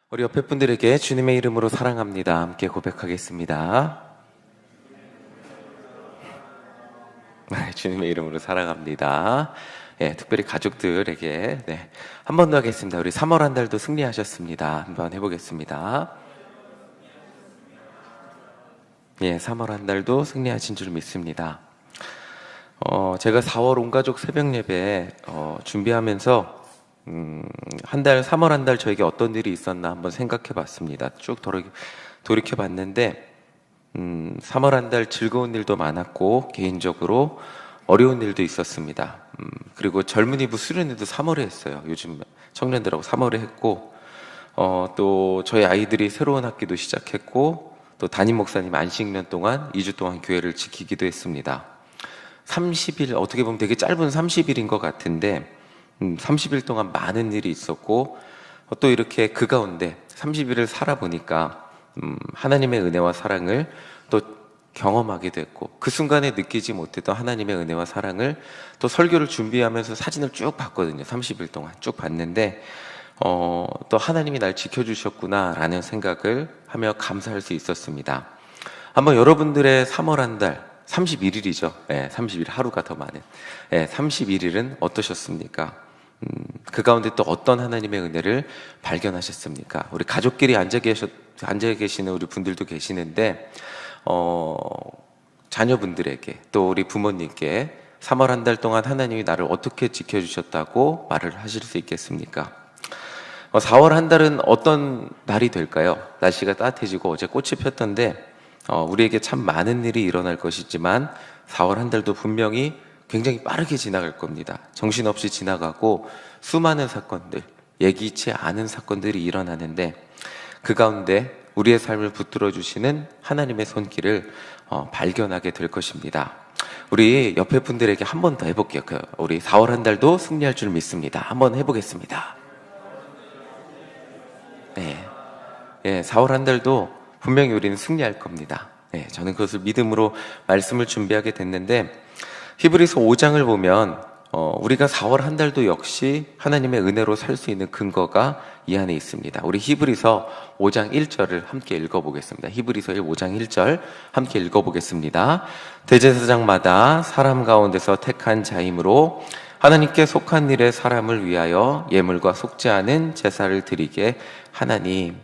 우리 옆에 분들에게 주님의 이름으로 사랑합니다. 함께 고백하겠습니다. 주님의 이름으로 사랑합니다. 특별히 가족들에게 한 번 더 하겠습니다. 우리 3월 한 달도 승리하셨습니다. 한번 해보겠습니다. 3월 한 달도 승리하신 줄 믿습니다. 제가 4월 온가족 새벽 예배 준비하면서 한 달, 3월 한 달 저에게 어떤 일이 있었나 한번 생각해 봤습니다. 쭉 돌이켜 봤는데 3월 한 달 즐거운 일도 많았고 개인적으로 어려운 일도 있었습니다. 그리고 젊은이부 수련회도 3월에 했어요. 요즘 청년들하고 3월에 했고 또 저희 아이들이 새로운 학기도 시작했고 또 담임 목사님 안식년 동안 2주 동안 교회를 지키기도 했습니다. 30일, 어떻게 보면 되게 짧은 30일인 것 같은데 30일 동안 많은 일이 있었고 또 이렇게 그 가운데 30일을 살아보니까 하나님의 은혜와 사랑을 또 경험하게 됐고 그 순간에 느끼지 못했던 하나님의 은혜와 사랑을 또 설교를 준비하면서 사진을 쭉 봤거든요. 30일 동안 쭉 봤는데 또 하나님이 날 지켜주셨구나 라는 생각을 하며 감사할 수 있었습니다. 한번 여러분들의 3월 한 달 31일이죠. 31일 하루가 더 많은 31일은 어떠셨습니까? 그 가운데 또 어떤 하나님의 은혜를 발견하셨습니까? 우리 가족끼리 앉아 계시는 우리 분들도 계시는데 자녀분들에게 또 우리 부모님께 3월 한 달 동안 하나님이 나를 어떻게 지켜주셨다고 말을 하실 수 있겠습니까? 4월 한 달은 어떤 날이 될까요? 날씨가 따뜻해지고 어제 꽃이 폈던데 우리에게 참 많은 일이 일어날 것이지만 4월 한 달도 분명히 굉장히 빠르게 지나갈 겁니다. 정신없이 지나가고 수많은 사건들, 예기치 않은 사건들이 일어나는데 그 가운데 우리의 삶을 붙들어 주시는 하나님의 손길을 발견하게 될 것입니다. 우리 옆에 분들에게 한 번 더 해볼게요. 우리 4월 한 달도 승리할 줄 믿습니다. 한번 해보겠습니다. 4월 한 달도 분명히 우리는 승리할 겁니다. 저는 그것을 믿음으로 말씀을 준비하게 됐는데 히브리서 5장을 보면 우리가 4월 한 달도 역시 하나님의 은혜로 살 수 있는 근거가 이 안에 있습니다. 우리 히브리서 5장 1절을 함께 읽어보겠습니다. 히브리서 5장 1절 함께 읽어보겠습니다. 대제사장마다 사람 가운데서 택한 자이므로 하나님께 속한 일에 사람을 위하여 예물과 속죄하는 제사를 드리게 하나니.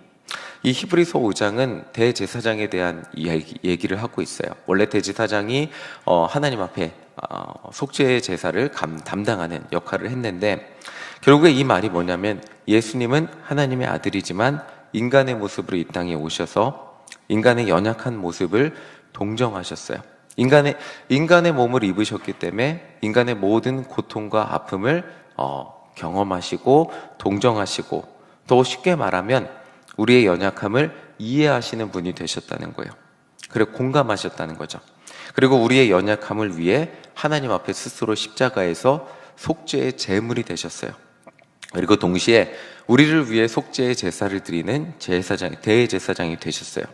이 히브리서 5장은 대제사장에 대한 얘기를 하고 있어요. 원래 대제사장이 하나님 앞에 속죄의 제사를 담당하는 역할을 했는데 결국에 이 말이 뭐냐면 예수님은 하나님의 아들이지만 인간의 모습으로 이 땅에 오셔서 인간의 연약한 모습을 동정하셨어요. 인간의 몸을 입으셨기 때문에 인간의 모든 고통과 아픔을 경험하시고 동정하시고 더 쉽게 말하면 우리의 연약함을 이해하시는 분이 되셨다는 거예요. 그리고 공감하셨다는 거죠. 그리고 우리의 연약함을 위해 하나님 앞에 스스로 십자가에서 속죄의 제물이 되셨어요. 그리고 동시에 우리를 위해 속죄의 제사를 드리는 대제사장이 되셨어요.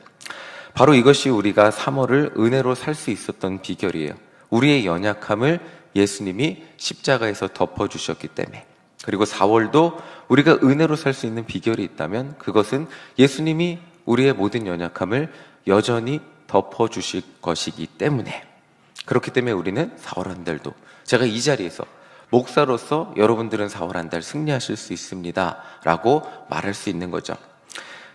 바로 이것이 우리가 3월을 은혜로 살 수 있었던 비결이에요. 우리의 연약함을 예수님이 십자가에서 덮어주셨기 때문에. 그리고 4월도 우리가 은혜로 살 수 있는 비결이 있다면 그것은 예수님이 우리의 모든 연약함을 여전히 덮어주실 것이기 때문에. 그렇기 때문에 우리는 4월 한 달도 제가 이 자리에서 목사로서 여러분들은 4월 한 달 승리하실 수 있습니다 라고 말할 수 있는 거죠.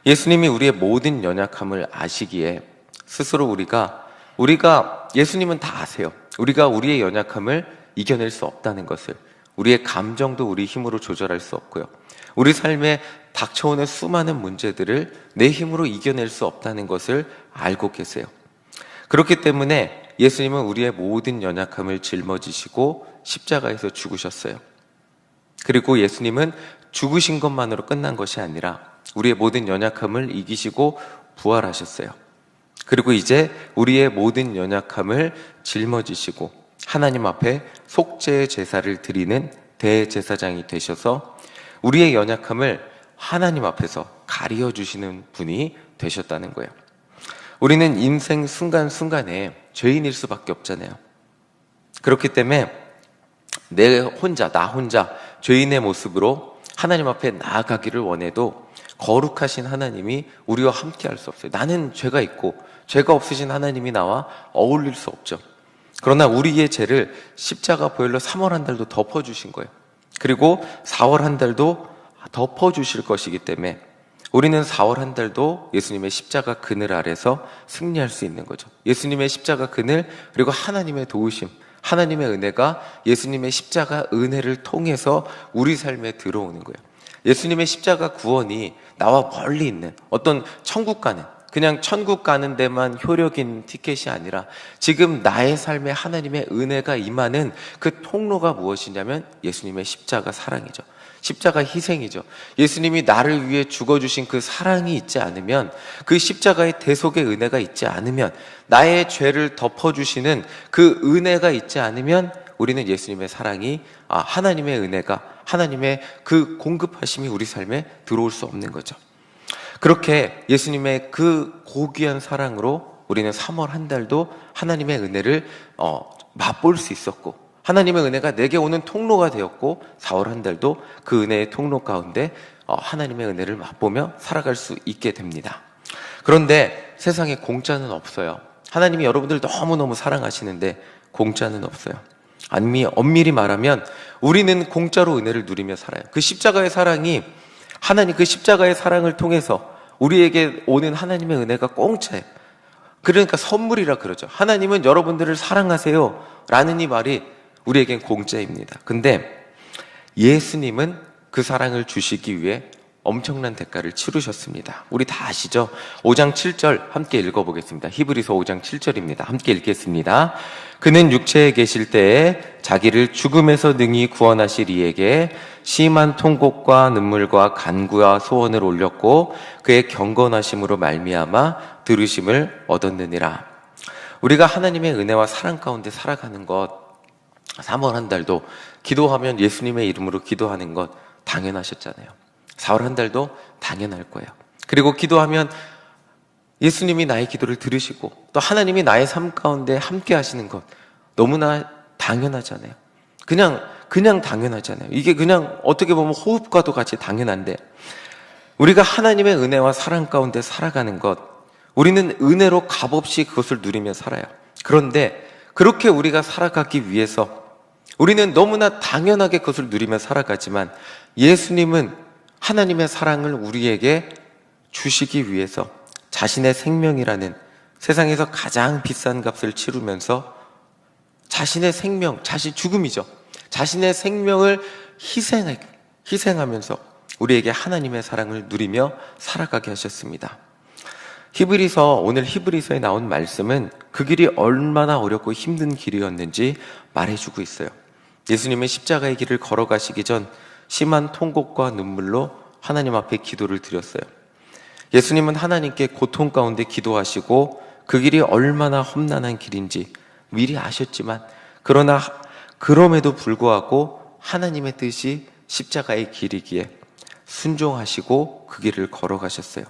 예수님이 우리의 모든 연약함을 아시기에 스스로 우리가 예수님은 다 아세요. 우리가 우리의 연약함을 이겨낼 수 없다는 것을, 우리의 감정도 우리 힘으로 조절할 수 없고요. 우리 삶에 닥쳐오는 수많은 문제들을 내 힘으로 이겨낼 수 없다는 것을 알고 계세요. 그렇기 때문에 예수님은 우리의 모든 연약함을 짊어지시고 십자가에서 죽으셨어요. 그리고 예수님은 죽으신 것만으로 끝난 것이 아니라 우리의 모든 연약함을 이기시고 부활하셨어요. 그리고 이제 우리의 모든 연약함을 짊어지시고 하나님 앞에 속죄의 제사를 드리는 대제사장이 되셔서 우리의 연약함을 하나님 앞에서 가리어 주시는 분이 되셨다는 거예요. 우리는 인생 순간순간에 죄인일 수밖에 없잖아요. 그렇기 때문에 나 혼자 죄인의 모습으로 하나님 앞에 나아가기를 원해도 거룩하신 하나님이 우리와 함께 할 수 없어요. 나는 죄가 있고 죄가 없으신 하나님이 나와 어울릴 수 없죠. 그러나 우리의 죄를 십자가 보혈로 3월 한 달도 덮어주신 거예요. 그리고 4월 한 달도 덮어주실 것이기 때문에 우리는 4월 한 달도 예수님의 십자가 그늘 아래서 승리할 수 있는 거죠. 예수님의 십자가 그늘, 그리고 하나님의 도우심, 하나님의 은혜가 예수님의 십자가 은혜를 통해서 우리 삶에 들어오는 거예요. 예수님의 십자가 구원이 나와 멀리 있는 어떤 천국 가는, 그냥 천국 가는 데만 효력인 티켓이 아니라 지금 나의 삶에 하나님의 은혜가 임하는 그 통로가 무엇이냐면 예수님의 십자가 사랑이죠. 십자가 희생이죠. 예수님이 나를 위해 죽어주신 그 사랑이 있지 않으면, 그 십자가의 대속의 은혜가 있지 않으면, 나의 죄를 덮어주시는 그 은혜가 있지 않으면 우리는 예수님의 사랑이, 하나님의 은혜가, 하나님의 그 공급하심이 우리 삶에 들어올 수 없는 거죠. 그렇게 예수님의 그 고귀한 사랑으로 우리는 3월 한 달도 하나님의 은혜를 맛볼 수 있었고, 하나님의 은혜가 내게 오는 통로가 되었고, 4월 한 달도 그 은혜의 통로 가운데 하나님의 은혜를 맛보며 살아갈 수 있게 됩니다. 그런데 세상에 공짜는 없어요. 하나님이 여러분들 너무너무 사랑하시는데 공짜는 없어요. 엄밀히 말하면 우리는 공짜로 은혜를 누리며 살아요. 그 십자가의 사랑이, 하나님 그 십자가의 사랑을 통해서 우리에게 오는 하나님의 은혜가 공짜예요. 그러니까 선물이라 그러죠. 하나님은 여러분들을 사랑하세요 라는 이 말이 우리에겐 공짜입니다. 근데 예수님은 그 사랑을 주시기 위해 엄청난 대가를 치르셨습니다. 우리 다 아시죠? 5장 7절 함께 읽어보겠습니다. 히브리서 5장 7절입니다. 함께 읽겠습니다. 그는 육체에 계실 때에 자기를 죽음에서 능히 구원하실 이에게 심한 통곡과 눈물과 간구와 소원을 올렸고 그의 경건하심으로 말미암아 들으심을 얻었느니라. 우리가 하나님의 은혜와 사랑 가운데 살아가는 것, 3월 한 달도 기도하면 예수님의 이름으로 기도하는 것 당연하셨잖아요. 4월 한 달도 당연할 거예요. 그리고 기도하면 예수님이 나의 기도를 들으시고 또 하나님이 나의 삶 가운데 함께 하시는 것 너무나 당연하잖아요. 그냥 당연하잖아요. 이게 그냥 어떻게 보면 호흡과도 같이 당연한데, 우리가 하나님의 은혜와 사랑 가운데 살아가는 것, 우리는 은혜로 값없이 그것을 누리며 살아요. 그런데 그렇게 우리가 살아가기 위해서 우리는 너무나 당연하게 그것을 누리며 살아가지만, 예수님은 하나님의 사랑을 우리에게 주시기 위해서 자신의 생명이라는 세상에서 가장 비싼 값을 치르면서 자신의 생명, 죽음이죠. 자신의 생명을 희생하면서 우리에게 하나님의 사랑을 누리며 살아가게 하셨습니다. 오늘 히브리서에 나온 말씀은 그 길이 얼마나 어렵고 힘든 길이었는지 말해주고 있어요. 예수님은 십자가의 길을 걸어가시기 전 심한 통곡과 눈물로 하나님 앞에 기도를 드렸어요. 예수님은 하나님께 고통 가운데 기도하시고 그 길이 얼마나 험난한 길인지 미리 아셨지만, 그러나 그럼에도 불구하고 하나님의 뜻이 십자가의 길이기에 순종하시고 그 길을 걸어가셨어요.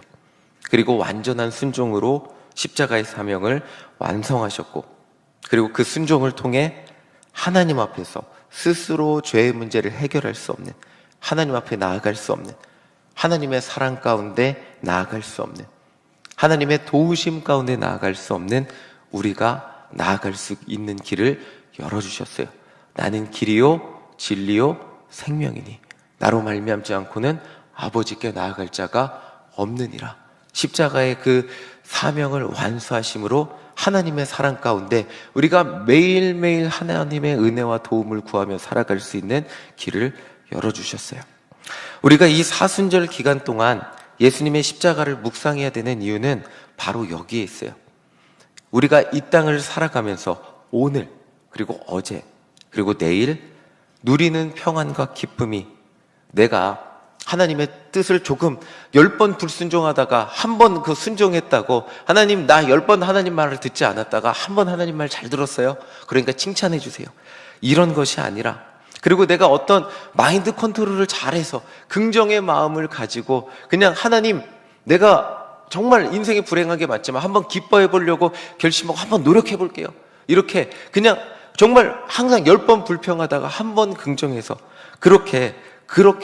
그리고 완전한 순종으로 십자가의 사명을 완성하셨고, 그리고 그 순종을 통해 하나님 앞에서 스스로 죄의 문제를 해결할 수 없는, 하나님 앞에 나아갈 수 없는, 하나님의 사랑 가운데 나아갈 수 없는, 하나님의 도우심 가운데 나아갈 수 없는 우리가 나아갈 수 있는 길을 열어주셨어요. 나는 길이요 진리요 생명이니 나로 말미암지 않고는 아버지께 나아갈 자가 없느니라. 십자가의 그 사명을 완수하심으로 하나님의 사랑 가운데 우리가 매일매일 하나님의 은혜와 도움을 구하며 살아갈 수 있는 길을 열어주셨어요. 우리가 이 사순절 기간 동안 예수님의 십자가를 묵상해야 되는 이유는 바로 여기에 있어요. 우리가 이 땅을 살아가면서 오늘, 그리고 어제, 그리고 내일 누리는 평안과 기쁨이, 내가 하나님의 뜻을 조금 10번 불순종하다가 한 번 그 순종했다고, 하나님 나 10번 하나님 말을 듣지 않았다가 한 번 하나님 말 잘 들었어요, 그러니까 칭찬해 주세요, 이런 것이 아니라, 그리고 내가 어떤 마인드 컨트롤을 잘해서 긍정의 마음을 가지고 그냥 하나님, 내가 정말 인생이 불행하게 맞지만 한번 기뻐해 보려고 결심하고 한번 노력해 볼게요, 이렇게 그냥 정말 항상 10번 불평하다가 한 번 긍정해서 그렇게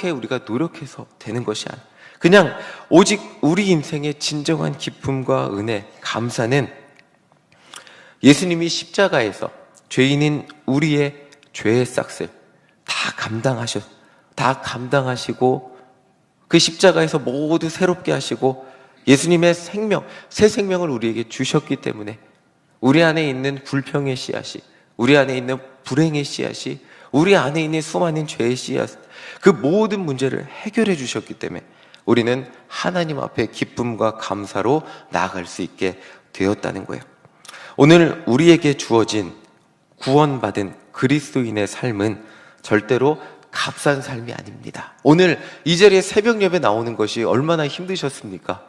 우리가 노력해서 되는 것이 아니에요. 그냥 오직 우리 인생의 진정한 기쁨과 은혜, 감사는 예수님이 십자가에서 죄인인 우리의 죄의 싹을 다 감당하시고 그 십자가에서 모두 새롭게 하시고 예수님의 생명, 새 생명을 우리에게 주셨기 때문에 우리 안에 있는 불평의 씨앗이, 우리 안에 있는 불행의 씨앗이, 우리 안에 있는 수많은 죄의 씨앗, 그 모든 문제를 해결해 주셨기 때문에 우리는 하나님 앞에 기쁨과 감사로 나아갈 수 있게 되었다는 거예요. 오늘 우리에게 주어진 구원받은 그리스도인의 삶은 절대로 값싼 삶이 아닙니다. 오늘 이 자리에 새벽 예배 나오는 것이 얼마나 힘드셨습니까?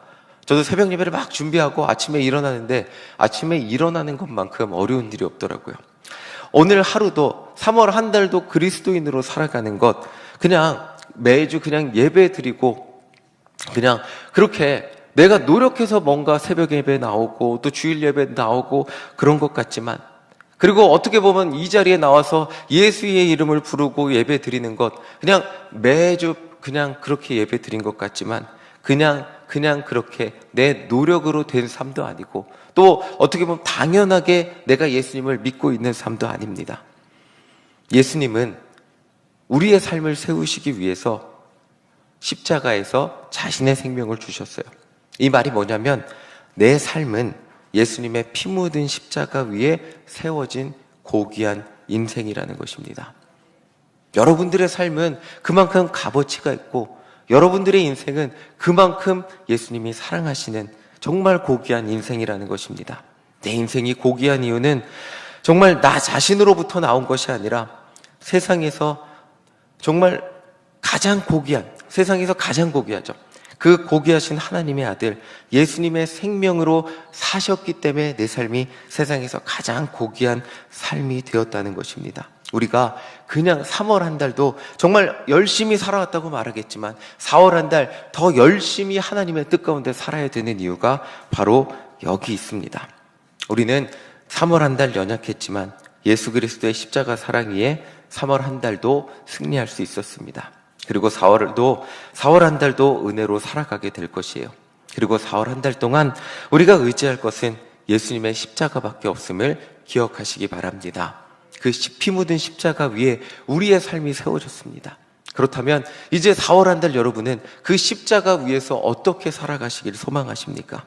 저도 새벽 예배를 막 준비하고 아침에 일어나는데 아침에 일어나는 것만큼 어려운 일이 없더라고요. 오늘 하루도 3월 한 달도 그리스도인으로 살아가는 것, 그냥 매주 그냥 예배 드리고 그냥 그렇게 내가 노력해서 뭔가 새벽 예배 나오고 또 주일 예배 나오고 그런 것 같지만, 그리고 어떻게 보면 이 자리에 나와서 예수의 이름을 부르고 예배 드리는 것, 그냥 매주 그냥 그렇게 예배 드린 것 같지만 그냥 그렇게 내 노력으로 된 삶도 아니고 또 어떻게 보면 당연하게 내가 예수님을 믿고 있는 삶도 아닙니다. 예수님은 우리의 삶을 세우시기 위해서 십자가에서 자신의 생명을 주셨어요. 이 말이 뭐냐면 내 삶은 예수님의 피 묻은 십자가 위에 세워진 고귀한 인생이라는 것입니다. 여러분들의 삶은 그만큼 값어치가 있고 여러분들의 인생은 그만큼 예수님이 사랑하시는 정말 고귀한 인생이라는 것입니다. 내 인생이 고귀한 이유는 정말 나 자신으로부터 나온 것이 아니라 세상에서 정말 가장 고귀한, 세상에서 가장 고귀하죠. 그 고귀하신 하나님의 아들 예수님의 생명으로 사셨기 때문에 내 삶이 세상에서 가장 고귀한 삶이 되었다는 것입니다. 우리가 그냥 3월 한 달도 정말 열심히 살아왔다고 말하겠지만 4월 한 달 더 열심히 하나님의 뜻 가운데 살아야 되는 이유가 바로 여기 있습니다. 우리는 3월 한 달 연약했지만 예수 그리스도의 십자가 사랑 위에 3월 한 달도 승리할 수 있었습니다. 그리고 4월 한 달도 은혜로 살아가게 될 것이에요. 그리고 4월 한 달 동안 우리가 의지할 것은 예수님의 십자가밖에 없음을 기억하시기 바랍니다. 그 피 묻은 십자가 위에 우리의 삶이 세워졌습니다. 그렇다면 이제 4월 한 달 여러분은 그 십자가 위에서 어떻게 살아가시길 소망하십니까?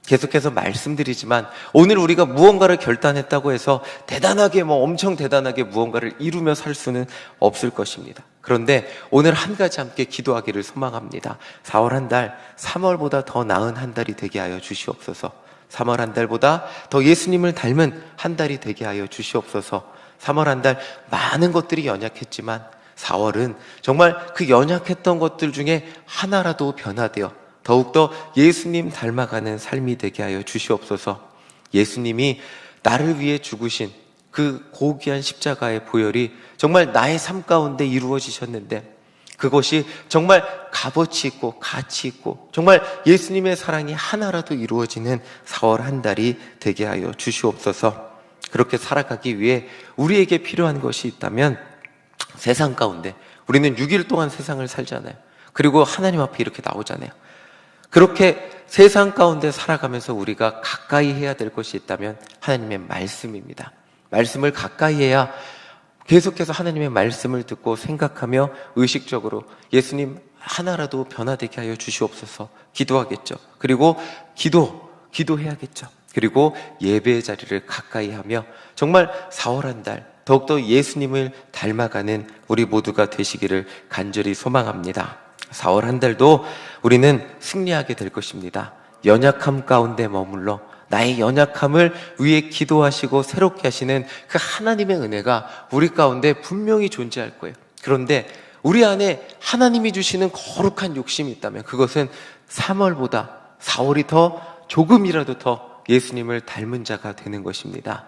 계속해서 말씀드리지만 오늘 우리가 무언가를 결단했다고 해서 대단하게 엄청 대단하게 무언가를 이루며 살 수는 없을 것입니다. 그런데 오늘 한 가지 함께 기도하기를 소망합니다. 4월 한 달 3월보다 더 나은 한 달이 되게 하여 주시옵소서. 3월 한 달보다 더 예수님을 닮은 한 달이 되게 하여 주시옵소서. 3월 한 달 많은 것들이 연약했지만 4월은 정말 그 연약했던 것들 중에 하나라도 변화되어 더욱더 예수님 닮아가는 삶이 되게 하여 주시옵소서. 예수님이 나를 위해 죽으신 그 고귀한 십자가의 보혈이 정말 나의 삶 가운데 이루어지셨는데 그것이 정말 값어치 있고 가치 있고 정말 예수님의 사랑이 하나라도 이루어지는 4월 한 달이 되게 하여 주시옵소서. 그렇게 살아가기 위해 우리에게 필요한 것이 있다면 세상 가운데 우리는 6일 동안 세상을 살잖아요. 그리고 하나님 앞에 이렇게 나오잖아요. 그렇게 세상 가운데 살아가면서 우리가 가까이 해야 될 것이 있다면 하나님의 말씀입니다. 말씀을 가까이 해야 계속해서 하나님의 말씀을 듣고 생각하며 의식적으로 예수님 하나라도 변화되게 하여 주시옵소서 기도하겠죠. 그리고 기도해야겠죠. 그리고 예배의 자리를 가까이 하며 정말 4월 한 달 더욱더 예수님을 닮아가는 우리 모두가 되시기를 간절히 소망합니다. 4월 한 달도 우리는 승리하게 될 것입니다. 연약함 가운데 머물러 나의 연약함을 위해 기도하시고 새롭게 하시는 그 하나님의 은혜가 우리 가운데 분명히 존재할 거예요. 그런데 우리 안에 하나님이 주시는 거룩한 욕심이 있다면 그것은 3월보다 4월이 더 조금이라도 더 예수님을 닮은 자가 되는 것입니다.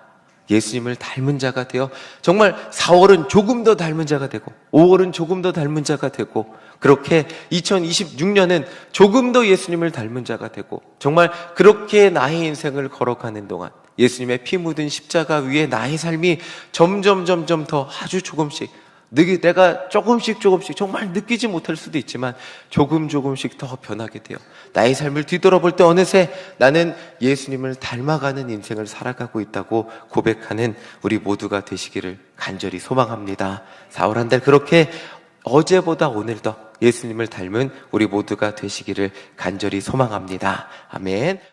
예수님을 닮은 자가 되어 정말 4월은 조금 더 닮은 자가 되고 5월은 조금 더 닮은 자가 되고 그렇게 2026년은 조금 더 예수님을 닮은 자가 되고 정말 그렇게 나의 인생을 걸어가는 동안 예수님의 피 묻은 십자가 위에 나의 삶이 점점 더 아주 조금씩 내가 조금씩 정말 느끼지 못할 수도 있지만 조금씩 더 변하게 돼요. 나의 삶을 뒤돌아볼 때 어느새 나는 예수님을 닮아가는 인생을 살아가고 있다고 고백하는 우리 모두가 되시기를 간절히 소망합니다. 4월 한 달 그렇게 어제보다 오늘 더 예수님을 닮은 우리 모두가 되시기를 간절히 소망합니다. 아멘.